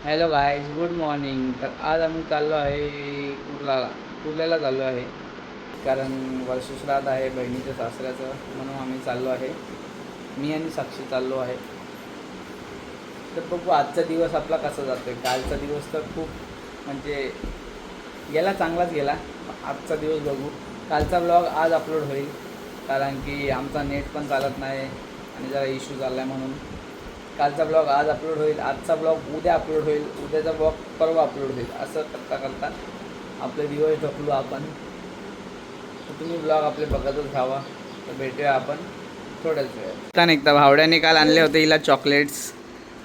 Hello guys, good morning. तर आज आम्ही चाललो आहे कुर्ल्याला चाललो आहे, कारण वर्षश्राद्ध आहे बहिणीच्या सासऱ्याचं, म्हणून आम्ही चाललो आहे. मी आणि साक्षी चाललो आहे. तर बघू आजचा दिवस आपला कसा जातो आहे. कालचा दिवस तर खूप म्हणजे गेला, चांगलाच गेला. आजचा दिवस बघू. कालचा ब्लॉग आज अपलोड होईल, कारण की आमचा नेट पण चालत नाही आणि जरा इश्यू चालला आहे, म्हणून कालचा ब्लॉग आज अपलोड होईल, आजचा ब्लॉग उद्या अपलोड होईल, उद्याचा ब्लॉग परवा अपलोड होईल. असं करता करता आपले दिवस ढकलू आपण. तर तुम्ही ब्लॉग आपले बघतच राहावा. तर भेटूया आपण थोड्याच वेळात. आता निघता भावड्याने काल आणले होते हिला चॉकलेट्स,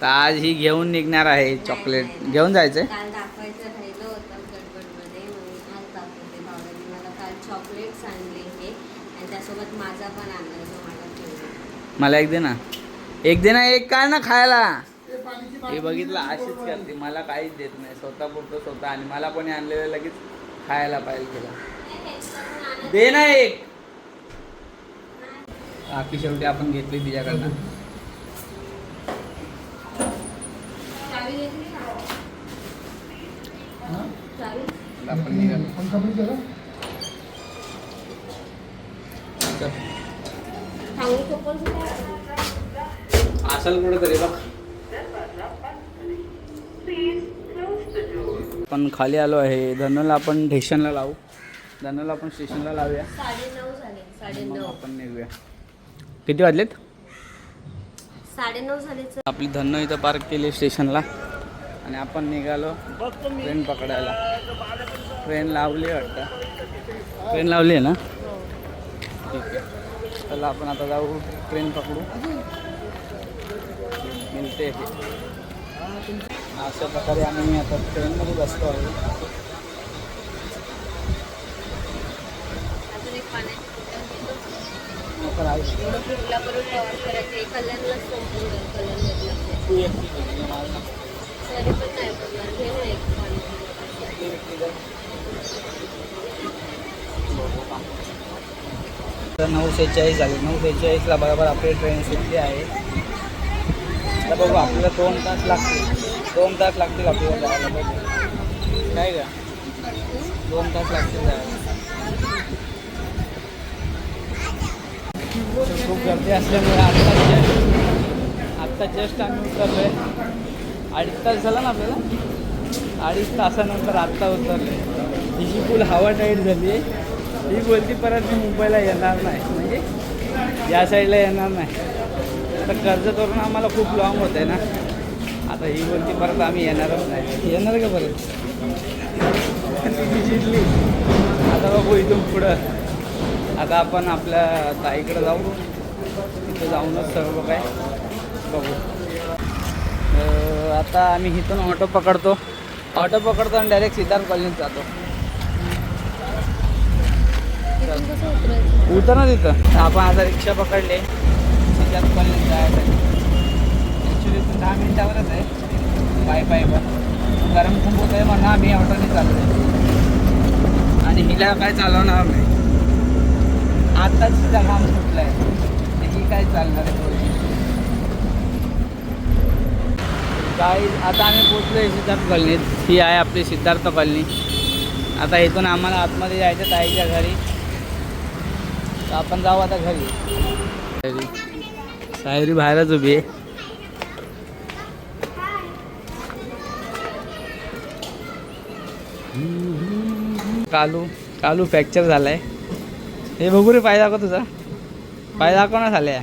तर आज ही घेऊन निघणार आहे. चॉकलेट घेऊन जायचं काल दाखवायचं राहिलं होतं गडबडमध्ये, म्हणून आज दाखवते. भावड्याने मला काल चॉकलेट्स आणले हे, आणि त्यासोबत माझा पण आणला जो माझा फेवरेट. मला एक दे ना, एक दे ना, एक काय ना खायला. हे बघितलं, अशीच करते, मला काहीच देत नाही, स्वतः पुरतं स्वतः, आणि मला कोणी आणलेलं लगेच खायला पाहिजे तिला. दे ना एक. बाकी शेवटी आपण घेतली तिच्याकडनं. आपण निघालो. असेल कुठे तरी बघ. आपण खाली आलो आहे. धनला आपण स्टेशनला लावू. धनला आपण स्टेशनला लावूया. 9:30 झाले. 9:30 आपण निघूया. किती वाजलेत? 9:30 झाले. आपली धन इथं पार्क केली स्टेशनला, आणि आपण निघालो ट्रेन पकडायला. ट्रेन लावली वाटतं. ट्रेन लावली आहे ना? ठीक आहे, चला आपण आता जाऊ, ट्रेन पकडू. मिळते अशा प्रकारे आम्ही आता ट्रेनमध्ये बसतो आहे. अजून एक पाण्याची तर आयुष्य कुर्ल्यावरून प्रवास करायचे. कल्याणला संपून जाईल. कल्याणमधलं तू एकटी गेली मला. तरी पण नाही पडणार. घे ना एक पाणी. 9:46 झाले. 9:46ला बरोबर आपली ट्रेन सुटली आहे. आता बघू, आपल्याला 2 तास लागतील. 2 तास लागतील आपल्याला जायला. बघू काय का, 2 तास लागतील जायला. खूप गर्दी असल्यामुळे आत्ता जस्ट आम्ही उतरलो आहे. 2.5 तास झाला ना आपल्याला. 2.5 तासानंतर आत्ता उतरलो आहे. हिची फुल हवा टाईट झाली आहे. ही बोलती परत मी मुंबईला येणार नाही, म्हणजे या साईडला येणार नाही. आता कर्ज करून आम्हाला खूप लॉंग होत आहे ना. आता ही बोलती परत आम्ही येणारच नाही. येणार का परत? तिची जिंकली. आता बघू इथून पुढं. आता आपण आपल्या ताईकडे जाऊ. तिथं जाऊनच सर्व काय बघू. आता आम्ही इथून ऑटो पकडतो आणि डायरेक्ट सिद्धार्थ कॉलनीत जातो. उतर ना तिथं. आपण आता रिक्षा पकडले सिद्धार्थ कॉलनीत जायसाठी. ॲक्च्युली इथून 10 मिनिटावरच आहे. पायवर गरम खूप होत आहे म्हणून आम्ही ऑटोने चाललो आहे. आणि हिला काय चालवणार नाही. आत्ताच तिचा काम सुटला आहे. ही काय चालणार आहे थोडी काय. आता आम्ही पोचलो आहे सिद्धार्थ कॉलनीत. ही आहे आपली सिद्धार्थ कॉलनी. आता इथून आम्हाला आतमध्ये जायचं ताईच्या घरी. तर आपण जाऊ आता घरी. सायरी बाहेरच उभी आहे. कालू फ्रॅक्चर झालाय. हे बघू रे, पाय दाखव तुझा. पाय दाखव ना झाल्या.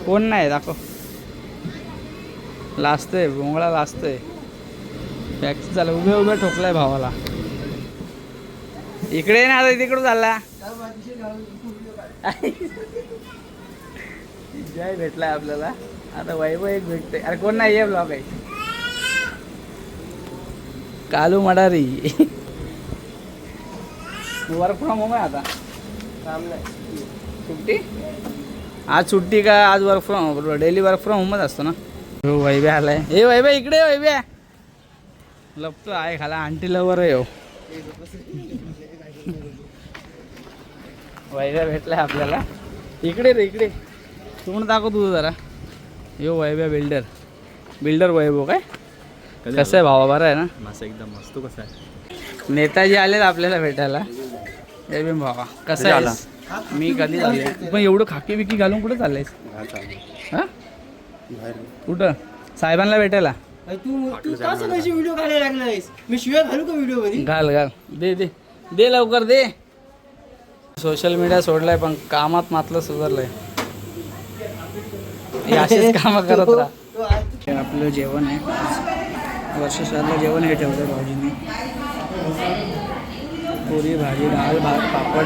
कोण नाही दाखव. लाजतोय, भोंगळा लाजतोय. फ्रॅक्चर झालं. उभ्या ठोकलाय भावाला. इकडे ना, आता तिकडून चालला. जय भेटलाय आपल्याला. आता वैभव एक भेटते. अरे कोण नाही, ये ब्लॉग आहे. Kalu Madari. Work from home आहे आता. सुट्टी आज. सुट्टी का आज? Work from home. Daily work from होमच असतो ना. हो वैभ्या आलाय. हे वैभ्या इकडे. वैभ्या लपतो आहे खाला. आंटी लवर आहे हो. वैभ्या भेटलाय आपल्याला. इकडे रे, इकडे तोंड दाखव तुझं जरा. यो वैभ्या बिल्डर वैभव काय. कसं आहे भावा, बरं आहे ना? मस्त एकदम मस्त. तू कसं आहे? नेताजी आलेत आपल्याला भेटायला. जय भीम भावा, कसं आला? आहे? मी कधी झाले पण एवढं खाकी बिकी घालून कुठं चाललंयस? हा कुठं? साहेबांना भेटायला? तू कसं कशी व्हिडिओ काढायला लागलायस? मी शिवाय घालू का व्हिडिओ मध्ये? घाल घाल, दे दे दे लवकर दे. सोशल मीडिया सोडलाय पण कामात मातलं सुधारलंय. हे असेच कामं करत राहा. हे आपलं जेवण आहे, वर्षश्राद्धला जेवण हे ठेवलं भाऊजींनी. पुरी भाजी, डाळ, भात, पापड.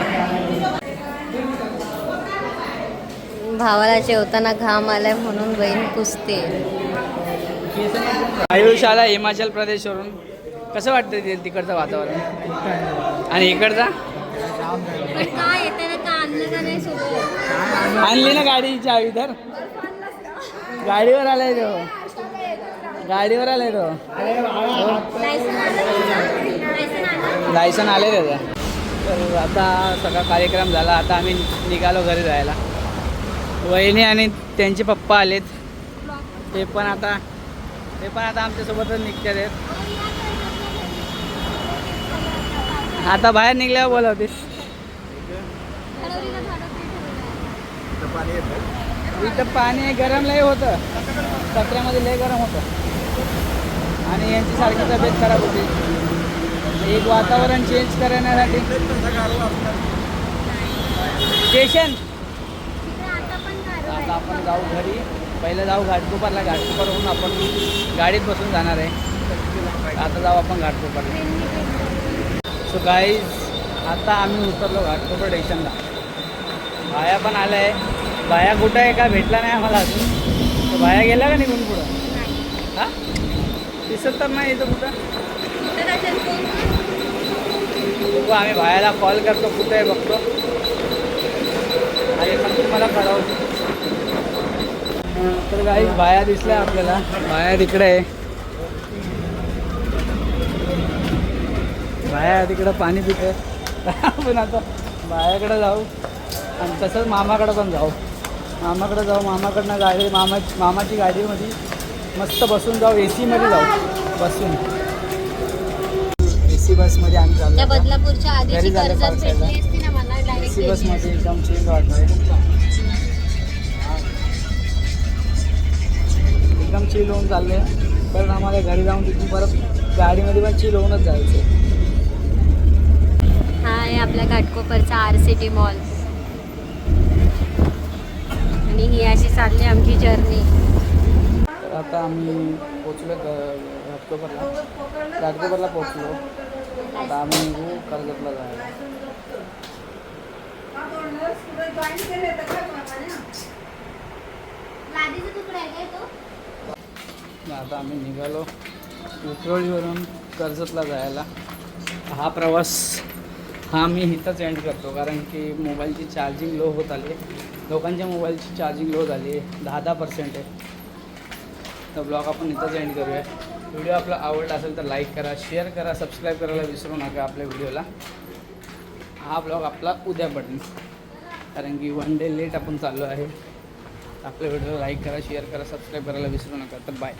भावाला जेवताना घाम आलाय म्हणून बहीण पुसते. आयुष आला हिमाचल प्रदेशवरून. कसं वाटतं ते तिकडचं वातावरण आणि इकडचा? काय येताना का आणलं का नाही सोबत? आणली ना गाडीची चावी तर. गाडीवर आलाय तो, गाडीवर आलाय तो. लायसन आले त्याचा. तर आता सगळा कार्यक्रम झाला. आता आम्ही निघालो घरी जायला. वहिनी आणि त्यांचे पप्पा आलेत. ते पण आता आमच्यासोबतच निघतात आहेत. आता बाहेर निघल्यावर बोलवते. इथं पाणी गरम लय होतं, कचऱ्यामध्ये लय गरम होतं आणि यांची सारखी तब्येत खराब होती. एक वातावरण चेंज करण्यासाठी स्टेशन. आता आपण जाऊ घरी. पहिलं जाऊ घाटकोपरला. घाटकोपरवरून आपण गाडीत बसून जाणार आहे. आता जाऊ आपण घाटकोपरला. सो गाईज, आता आम्ही उतरलो घाटकोपर स्टेशनला. भाया पण आला आहे. भाया कुठं आहे का भेटला नाही आम्हाला अजून. तो भाया गेला का निघून पुढं? हां, दिसत तर नाही इथं कुठं. बघू, आम्ही भायाला कॉल करतो, कुठं आहे बघतो आणि मग तुम्हाला कळवतो. तर गाईज, भाया दिसला आपल्याला. भाया तिकडे आहे. भाया तिकडं पाणी पिते. आपण आता भायाकडे जाऊ आणि तसंच मामाकडं पण जाऊ. मामाकडनं गाडी, मामाची गाडीमध्ये मस्त बसून जाऊ. AC मध्ये जाऊ बसून. AC बसमध्ये आम्ही त्या चाललो. बदलापूरच्या आधीची घरी झालं कर्जत पावसाळ्यात. भेटली असती ना मला डायरेक्ट. AC बसमध्ये एकदम चेंज वाटतंय. एकदम चिल होऊन चालले. परत आम्हाला घरी जाऊन तिथून परत गाडीमध्ये पण चिल होऊनच जायचं. हा आहे आपल्या घाटकोपरचा RCT मॉल आणि ही अशी चालली आमची जर्नी. तर आता आम्ही पोचलो घाटकोपरला पोचलो. आता आम्ही निघू कर्जतला जायला. आता आम्ही निघालो विक्रोळीवरून कर्जतला जायला. हा प्रवास मी इथंच एंड करतो, कारण की मोबाईलची चार्जिंग लो होत आली. लोकांच्या मोबाईलची चार्जिंग लो झाली आहे, 10% आहे. तर ब्लॉग आपण इथंच एंड करूया. व्हिडिओ आपला आवडला असेल तर लाईक करा, शेअर करा, सबस्क्राईब करायला विसरू नका आपल्या व्हिडिओला. हा ब्लॉग आपला उद्या पडेल, कारण की 1 डे लेट आपण चाललो आहे. आपल्या व्हिडिओला लाईक करा, शेअर करा, सबस्क्राईब करायला विसरू नका. तर बाय.